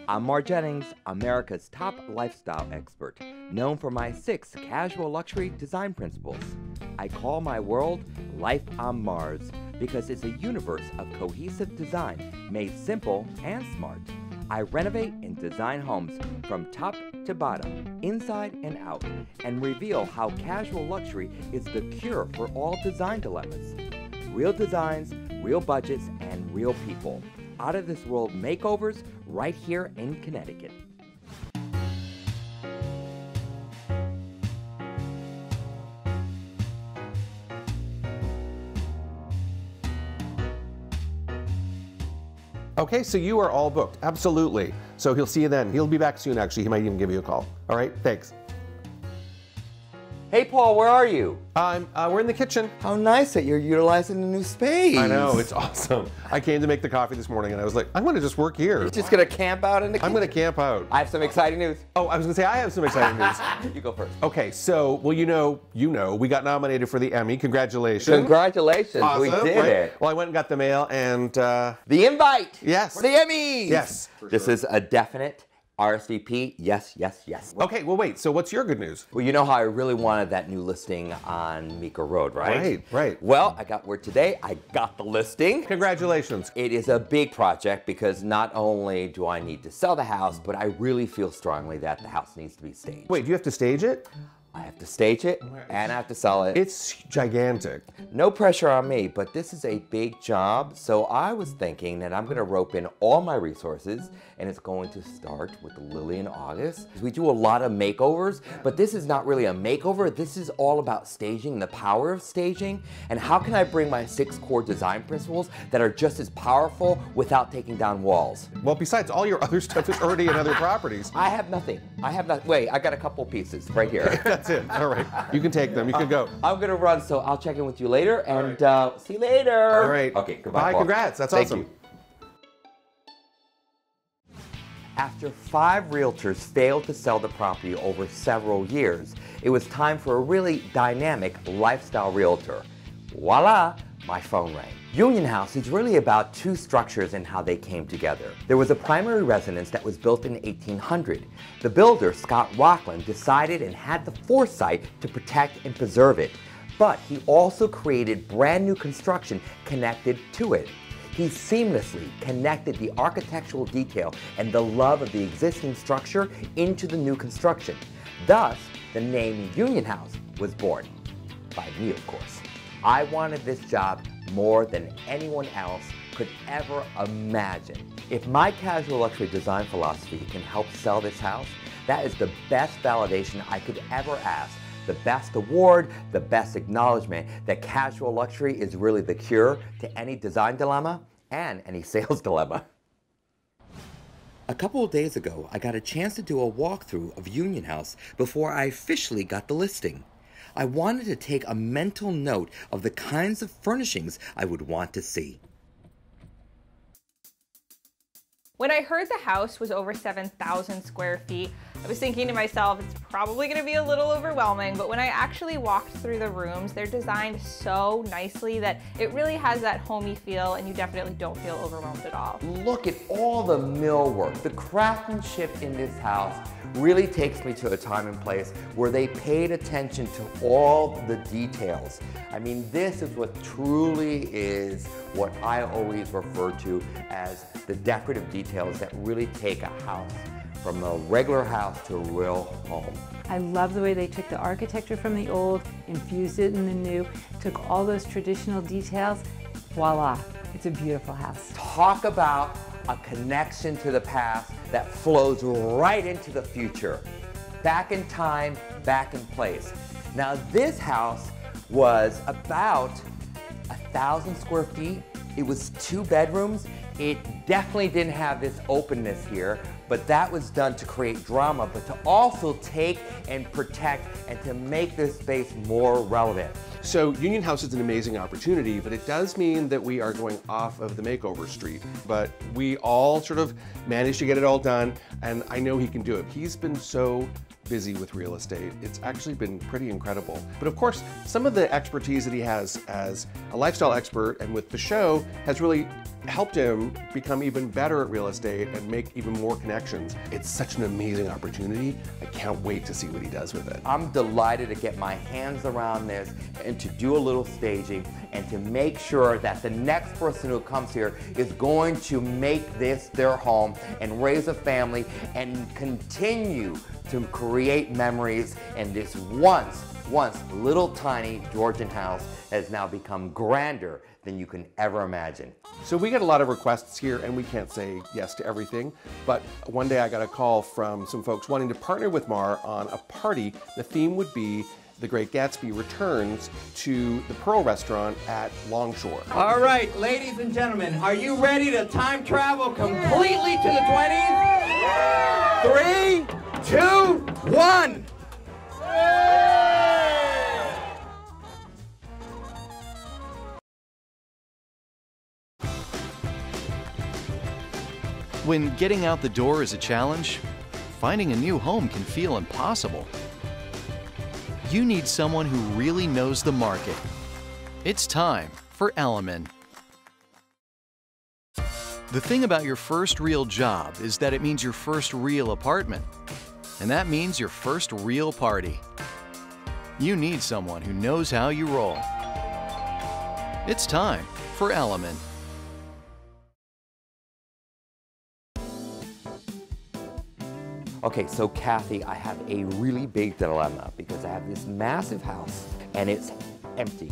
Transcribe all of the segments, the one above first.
I'm Mark Jennings, America's top lifestyle expert, known for my 6 casual luxury design principles. I call my world Life on Mars because it's a universe of cohesive design made simple and smart. I renovate and design homes from top to bottom, inside and out, and reveal how casual luxury is the cure for all design dilemmas. Real designs, real budgets, and real people. Out of this world makeovers right here in Connecticut. Okay, so you are all booked, absolutely. So he'll see you then. He'll be back soon, actually. He might even give you a call. All right, thanks. Hey Paul, where are you? We're in the kitchen. How nice that you're utilizing the new space. I know, it's awesome. I came to make the coffee this morning and I was like, I'm gonna just work here. You're just gonna camp out in the kitchen? I'm gonna camp out. I have some exciting news. Oh, I was gonna say I have some exciting news. You go first. Okay, so, well, you know, we got nominated for the Emmy. Congratulations. Congratulations, awesome, we did right? it. Well, I went and got the mail and... the invite! Yes. For the Emmys! Yes. This is a definite RSVP, yes, yes, yes. Okay, well wait, so what's your good news? Well, you know how I really wanted that new listing on Meeker Road, right? Right. Well, I got word today, I got the listing. Congratulations. It is a big project because not only do I need to sell the house, but I really feel strongly that the house needs to be staged. Wait, do you have to stage it? I have to stage it and I have to sell it. It's gigantic. No pressure on me, but this is a big job, so I was thinking that I'm gonna rope in all my resources, and it's going to start with Lily in August. We do a lot of makeovers, but this is not really a makeover. This is all about staging, the power of staging, and how can I bring my 6 core design principles that are just as powerful without taking down walls. Well, besides, all your other stuff is already in other properties. I have nothing. Wait, I got a couple pieces right here. That's it. All right. You can take them. You can go. I'm going to run, so I'll check in with you later, and see you later. All right. Okay, goodbye. Bye. Paul. Congrats. That's Thank awesome. You. After 5 realtors failed to sell the property over several years, it was time for a really dynamic lifestyle realtor. Voila, my phone rang. Union House is really about 2 structures and how they came together. There was a primary residence that was built in 1800. The builder, Scott Rockland, decided and had the foresight to protect and preserve it. But he also created brand new construction connected to it. He seamlessly connected the architectural detail and the love of the existing structure into the new construction. Thus, the name Union House was born. By me, of course. I wanted this job more than anyone else could ever imagine. If my casual luxury design philosophy can help sell this house, that is the best validation I could ever ask. The best award, the best acknowledgement that casual luxury is really the cure to any design dilemma and any sales dilemma. A couple of days ago, I got a chance to do a walkthrough of Union House before I officially got the listing. I wanted to take a mental note of the kinds of furnishings I would want to see. When I heard the house was over 7,000 square feet, I was thinking to myself, it's probably gonna be a little overwhelming, but when I actually walked through the rooms, they're designed so nicely that it really has that homey feel and you definitely don't feel overwhelmed at all. Look at all the millwork. The craftsmanship in this house really takes me to a time and place where they paid attention to all the details. I mean, this is what truly is what I always refer to as the decorative details that really take a house from a regular house to a real home. I love the way they took the architecture from the old, infused it in the new, took all those traditional details, voila, it's a beautiful house. Talk about a connection to the past that flows right into the future. Back in time, back in place. Now this house was about 1,000 square feet. It was 2 bedrooms. It definitely didn't have this openness here, but that was done to create drama, but to also take and protect and to make this space more relevant. So Union House is an amazing opportunity, but it does mean that we are going off of the Makeover street. But we all sort of managed to get it all done, and I know he can do it. He's been so busy with real estate. It's actually been pretty incredible. But of course, some of the expertise that he has as a lifestyle expert and with the show has really helped him become even better at real estate and make even more connections. It's such an amazing opportunity. I can't wait to see what he does with it. I'm delighted to get my hands around this and to do a little staging and to make sure that the next person who comes here is going to make this their home and raise a family and continue to create memories. And this once little tiny Georgian house has now become grander than you can ever imagine. So we get a lot of requests here, and we can't say yes to everything, but one day I got a call from some folks wanting to partner with Mar on a party. The theme would be the Great Gatsby returns to the Pearl restaurant at Longshore. All right, ladies and gentlemen, are you ready to time travel completely to the 20s? 3, 2, 1. When getting out the door is a challenge, finding a new home can feel impossible. You need someone who really knows the market. It's time for aMARzing. The thing about your first real job is that it means your first real apartment. And that means your first real party. You need someone who knows how you roll. It's time for aMARzing. Okay, so Kathy, I have a really big dilemma because I have this massive house and it's empty,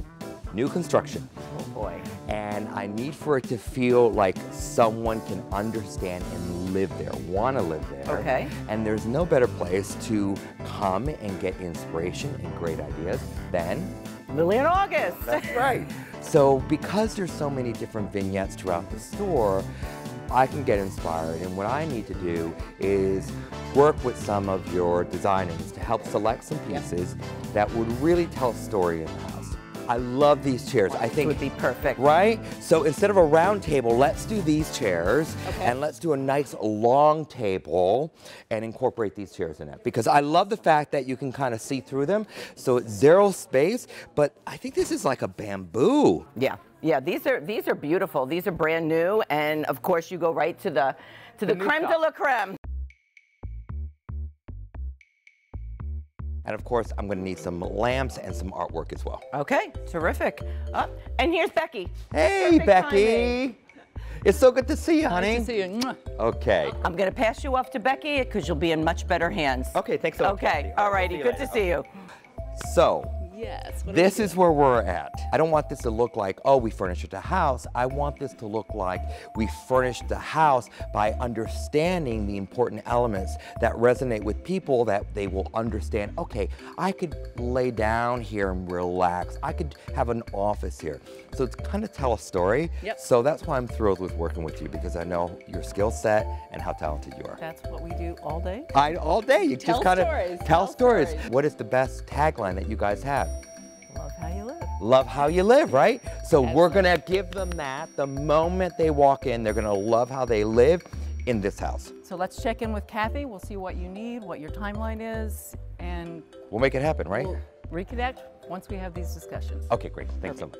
new construction. Oh boy. And I need for it to feel like someone can understand and live there, want to live there. Okay. And there's no better place to come and get inspiration and great ideas than Lily in August. That's right. So because there's so many different vignettes throughout the store, I can get inspired, and what I need to do is work with some of your designers to help select some pieces that would really tell a story in the house. I love these chairs. I think it would be perfect. Right? So instead of a round table, let's do these chairs, and let's do a nice long table and incorporate these chairs in it. Because I love the fact that you can kind of see through them, so it's zero space, but I think this is like a bamboo. Yeah. Yeah, these are beautiful. These are brand new, and of course you go right to the creme de la creme. And of course, I'm gonna need some lamps and some artwork as well. Okay, terrific. And here's Becky. Hey, Perfect Becky. timing. It's so good to see you, honey. Nice to see you. Mwah. Okay. I'm gonna pass you off to Becky because you'll be in much better hands. Okay, thanks so much. Okay, all righty, good to see you. So, Yes. this is where we're at. I don't want this to look like, oh, we furnished the house. I want this to look like we furnished the house by understanding the important elements that resonate with people, that they will understand, okay, I could lay down here and relax. I could have an office here. So it's kind of tell a story. Yep. So that's why I'm thrilled with working with you, because I know your skill set and how talented you are. That's what we do all day. All day, you Tell just kind of stories, tell tell stories. stories. What is the best tagline that you guys have? Love how you live. Love how you live, right? So we're Excellent. gonna give them that. The moment they walk in, they're gonna love how they live in this house. So let's check in with Kathy. We'll see what you need, what your timeline is, and We'll make it happen, right? we'll reconnect once we have these discussions. Okay, great. Thanks so much.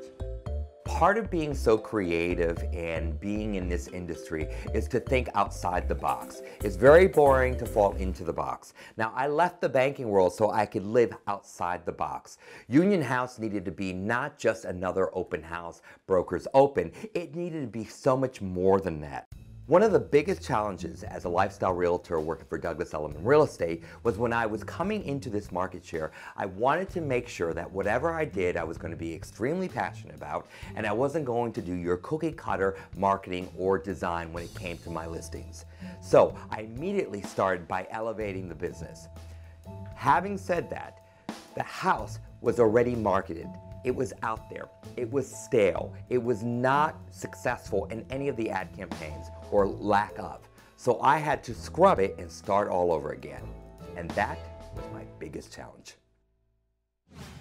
Part of being so creative and being in this industry is to think outside the box. It's very boring to fall into the box. Now, I left the banking world so I could live outside the box. Union House needed to be not just another open house, brokers open. It needed to be so much more than that. One of the biggest challenges as a lifestyle realtor working for Douglas Elliman Real Estate was when I was coming into this market share, I wanted to make sure that whatever I did, I was going to be extremely passionate about, and I wasn't going to do your cookie cutter marketing or design when it came to my listings. So I immediately started by elevating the business. Having said that, the house was already marketed. It was out there. It was stale. It was not successful in any of the ad campaigns, or lack of. So I had to scrub it and start all over again. And that was my biggest challenge.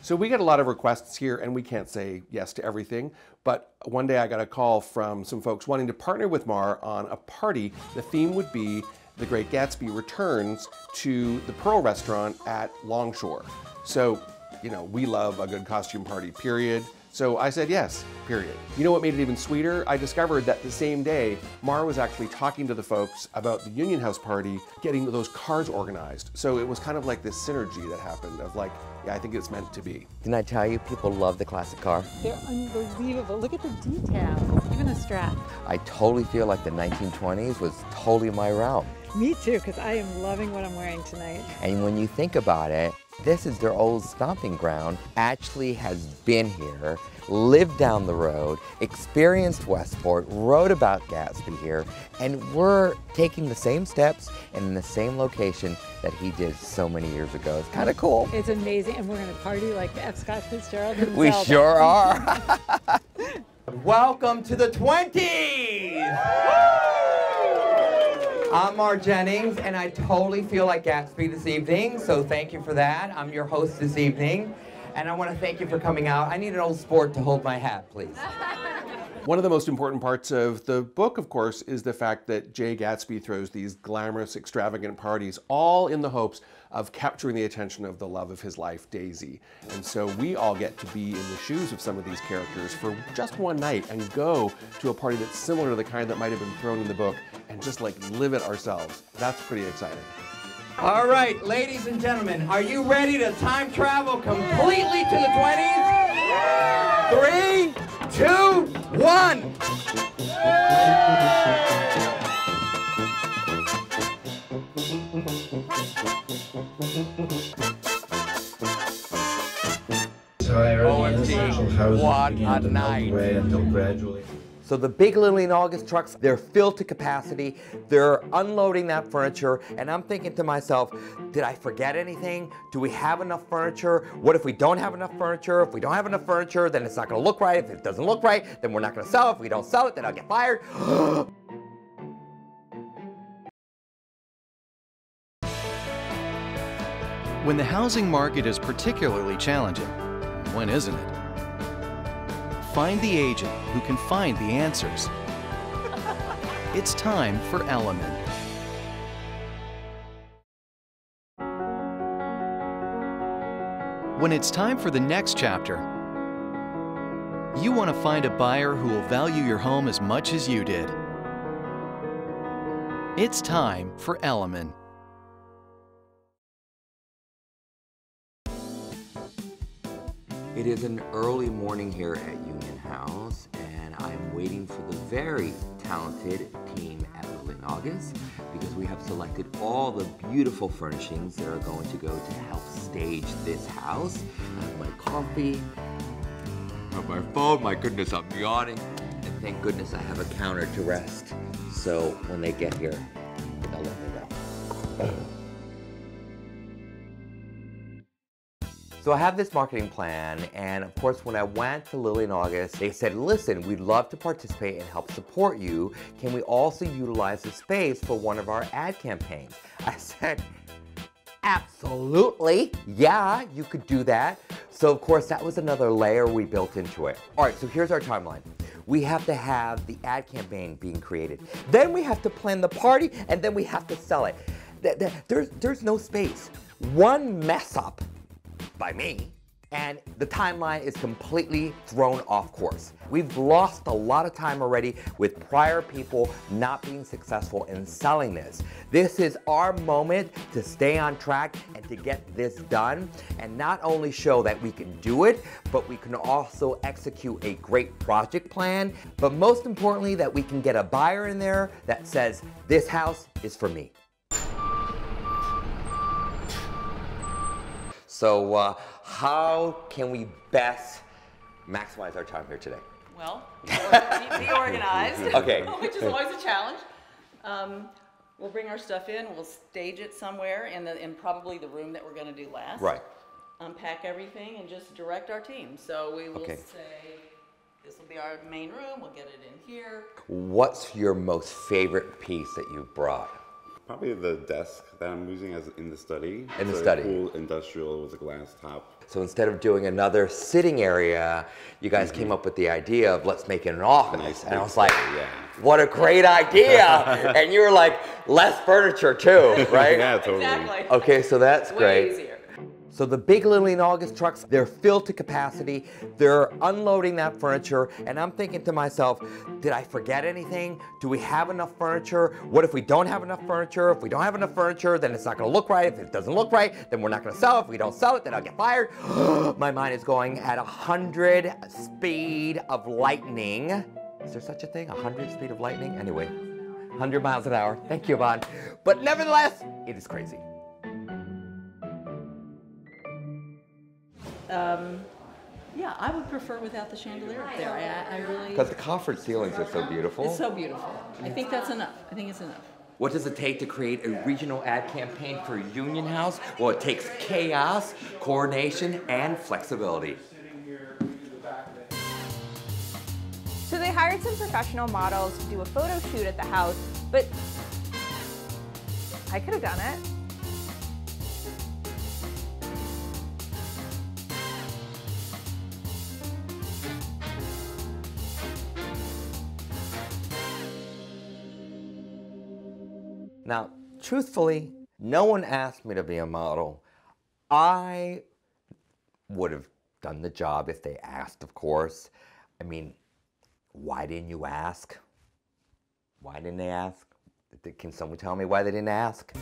So we get a lot of requests here, and we can't say yes to everything, but one day I got a call from some folks wanting to partner with Mar on a party. The theme would be the Great Gatsby returns to the Pearl restaurant at Longshore. So, you know, we love a good costume party, period. So I said yes, period. You know what made it even sweeter? I discovered that the same day, Mar was actually talking to the folks about the Union House party, getting those cars organized. So it was kind of like this synergy that happened of like, yeah, I think it's meant to be. Didn't I tell you people love the classic car? They're unbelievable. Look at the details, even the strap. I totally feel like the 1920s was totally my realm. Me too, because I am loving what I'm wearing tonight. And when you think about it, this is their old stomping ground. Ashley has been here, lived down the road, experienced Westport, wrote about Gatsby here, and we're taking the same steps and in the same location that he did so many years ago. It's kind of cool. It's amazing, and we're going to party like F. Scott Fitzgerald and We Zelda. sure are. Welcome to the 20s! I'm Jennings, and I totally feel like Gatsby this evening, so thank you for that. I'm your host this evening, and I want to thank you for coming out. I need an old sport to hold my hat, please. One of the most important parts of the book, of course, is the fact that Jay Gatsby throws these glamorous, extravagant parties, all in the hopes of capturing the attention of the love of his life, Daisy. And so we all get to be in the shoes of some of these characters for just one night and go to a party that's similar to the kind that might have been thrown in the book and just like live it ourselves. That's pretty exciting. All right, ladies and gentlemen, are you ready to time travel completely to the 20s? 3, 2, 1. OMG, what a night. So the big Lily in August trucks, they're filled to capacity, they're unloading that furniture, and I'm thinking to myself, did I forget anything? Do we have enough furniture? What if we don't have enough furniture? If we don't have enough furniture, then it's not gonna look right. If it doesn't look right, then we're not gonna sell it. If we don't sell it, then I'll get fired. When the housing market is particularly challenging, when isn't it? Find the agent who can find the answers. It's time for Element. When it's time for the next chapter, you want to find a buyer who will value your home as much as you did. It's time for Element. It is an early morning here at Union House, and I'm waiting for the very talented team at Lily in August because we have selected all the beautiful furnishings that are going to go to help stage this house. I have my coffee, I have my phone, my goodness, I'm yawning, and thank goodness I have a counter to rest. So when they get here, they'll let me know. So I have this marketing plan, and of course when I went to Lily in August, they said, listen, we'd love to participate and help support you. Can we also utilize the space for one of our ad campaigns? I said, absolutely, yeah, you could do that. So of course that was another layer we built into it. All right, so here's our timeline. We have to have the ad campaign being created. Then we have to plan the party, and then we have to sell it. There's no space. One mess up by me, and the timeline is completely thrown off course. We've lost a lot of time already with prior people not being successful in selling this. This is our moment to stay on track and to get this done, and not only show that we can do it, but we can also execute a great project plan, but most importantly that we can get a buyer in there that says, this house is for me. So how can we best maximize our time here today? Well, be organized, Okay. which is always a challenge. We'll bring our stuff in, we'll stage it somewhere in probably the room that we're going to do last. Right. Unpack everything and just direct our team. So we will Okay. say, this will be our main room, we'll get it in here. What's your most favorite piece that you brought? Probably the desk that I'm using as in the study. In the It's study. A cool industrial with a glass top. So instead of doing another sitting area, you guys came up with the idea of let's make it an office. Nice And I big was like, study, yeah. what a great idea. And you were like, less furniture too, right? Yeah, totally. Exactly. Okay, so that's Way great. easier. So the big Lily and August trucks, they're filled to capacity, they're unloading that furniture, and I'm thinking to myself, did I forget anything? Do we have enough furniture? What if we don't have enough furniture? If we don't have enough furniture, then it's not gonna look right. If it doesn't look right, then we're not gonna sell it. If we don't sell it, then I'll get fired. My mind is going at 100 speed of lightning. Is there such a thing, 100 speed of lightning? Anyway, 100 miles an hour. Thank you, Yvonne. But nevertheless, it is crazy. Yeah, I would prefer without the chandelier up there. I really... Because the coffered ceilings are so beautiful. It's so beautiful. I think that's enough. I think it's enough. What does it take to create a regional ad campaign for Union House? Well, it takes chaos, coordination, and flexibility. So they hired some professional models to do a photo shoot at the house, but I could have done it. Now, truthfully, no one asked me to be a model. I would have done the job if they asked, of course. I mean, why didn't you ask? Why didn't they ask? Can someone tell me why they didn't ask?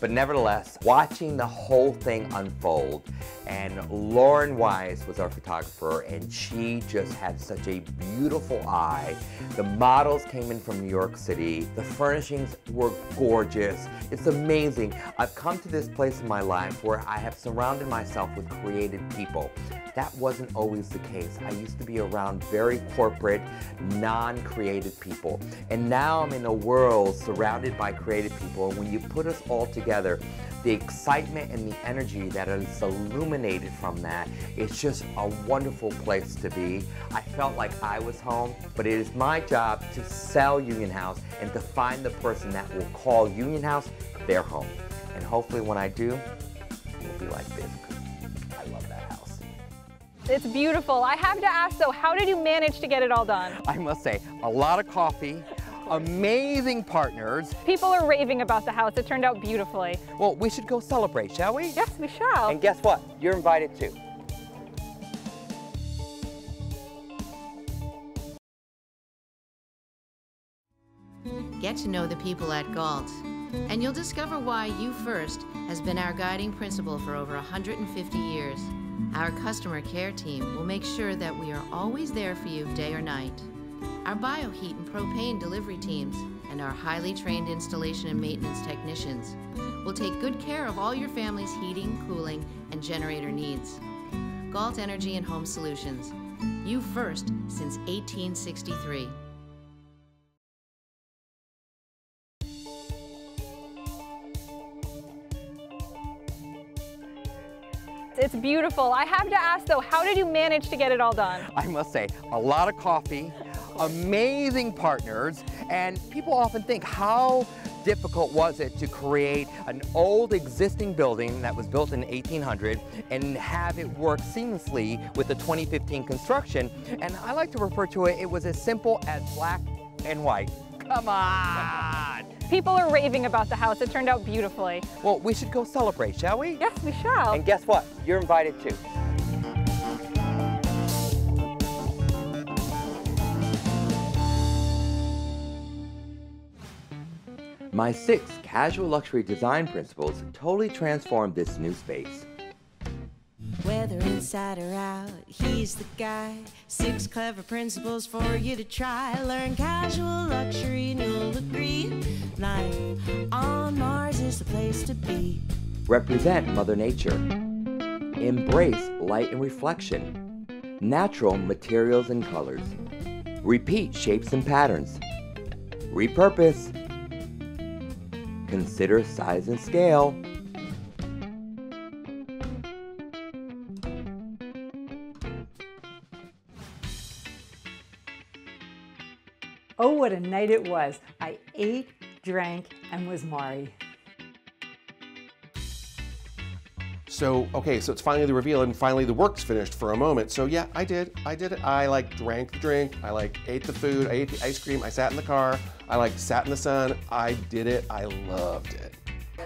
But nevertheless, watching the whole thing unfold, and Lauren Wise was our photographer, and she just had such a beautiful eye. The models came in from New York City. The furnishings were gorgeous. It's amazing. I've come to this place in my life where I have surrounded myself with creative people. That wasn't always the case. I used to be around very corporate, non-creative people. And now I'm in a world surrounded by creative people. And when you put us all together, the excitement and the energy that is illuminated from that, it's just a wonderful place to be. I felt like I was home, but it is my job to sell Union House and to find the person that will call Union House their home. And hopefully when I do, it will be like this. I love that house. It's beautiful. I have to ask though, how did you manage to get it all done? I must say, a lot of coffee, amazing partners. People are raving about the house. It turned out beautifully. Well, we should go celebrate, shall we? Yes, we shall. And guess what? You're invited too. Get to know the people at Galt, and you'll discover why You First has been our guiding principle for over 150 years. Our customer care team will make sure that we are always there for you day or night. Our bioheat and propane delivery teams and our highly trained installation and maintenance technicians will take good care of all your family's heating, cooling, and generator needs. Galt Energy and Home Solutions. You First since 1863. It's beautiful. I have to ask though, how did you manage to get it all done? I must say, a lot of coffee, amazing partners, and people often think, how difficult was it to create an old existing building that was built in 1800 and have it work seamlessly with the 2015 construction? And I like to refer to it, it was as simple as black and white. Come on! People are raving about the house. It turned out beautifully. Well, we should go celebrate, shall we? Yes, we shall. And guess what? You're invited too. My 6 casual luxury design principles totally transformed this new space. Whether inside or out, he's the guy. 6 clever principles for you to try. Learn casual luxury and you'll agree. Life on Mars is the place to be. Represent Mother Nature. Embrace light and reflection. Natural materials and colors. Repeat shapes and patterns. Repurpose. Consider size and scale. Oh, what a night it was. I ate, drank, and was Mari. So, okay, so it's finally the reveal and finally the work's finished for a moment. So yeah, I did it. I like drank the drink, I like ate the food, I ate the ice cream, I sat in the car, I like sat in the sun. I did it, I loved it.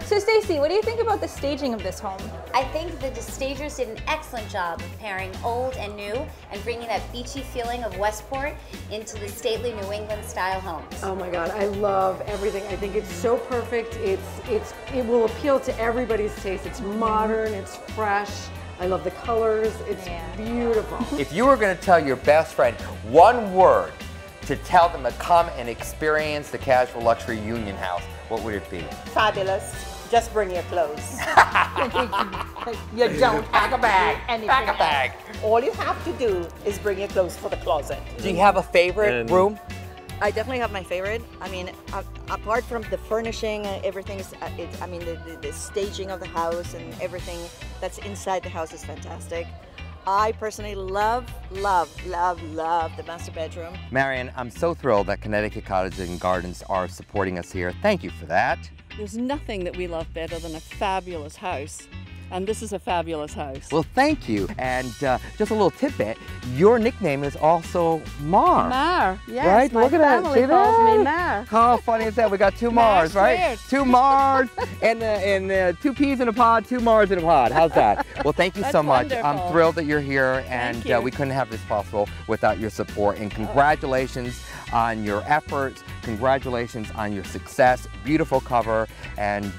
So Stacy, what do you think about the staging of this home? I think the stagers did an excellent job of pairing old and new and bringing that beachy feeling of Westport into the stately New England style homes. Oh my God, I love everything. I think it's so perfect. It will appeal to everybody's taste. It's modern, it's fresh. I love the colors. It's beautiful. If you were going to tell your best friend one word to tell them to come and experience the Casual Luxury Union House, what would it be? Fabulous. Just bring your clothes. You don't pack a bag. Pack a bag. All you have to do is bring your clothes for the closet. Do you have a favorite room? I definitely have my favorite. I mean, apart from the furnishing, everything is, I mean, the staging of the house and everything that's inside the house is fantastic. I personally love the master bedroom. Marion, I'm so thrilled that Connecticut Cottages and Gardens are supporting us here. Thank you for that. There's nothing that we love better than a fabulous house. And this is a fabulous house. Well, thank you. And just a little tidbit, your nickname is also Mar. Mar, yes. Right? My Look at that. family See calls that? me Mar. How funny is that? We got two Mars, right? Two Mars and two peas in a pod, two Mars in a pod. How's that? Well, thank you so much. wonderful. I'm thrilled that you're here, and you. we couldn't have this possible without your support. And congratulations on your efforts. Congratulations on your success. Beautiful cover, and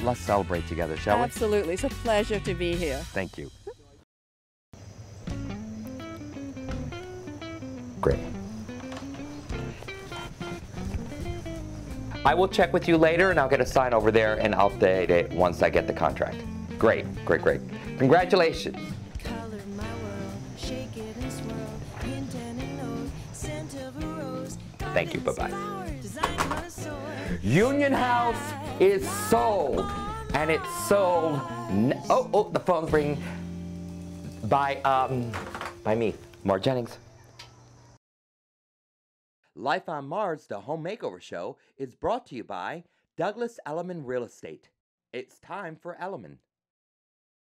let's celebrate together, shall we? Absolutely. It's a pleasure to be here. Thank you. Great. I will check with you later, and I'll get a sign over there and I'll update it once I get the contract. Great, great, great. Congratulations. Thank you, bye-bye. Union House is sold, and it's sold, oh, the phone's ringing, by me, Jennings. Life on Mars, the home makeover show, is brought to you by Douglas Elliman Real Estate. It's time for Elliman.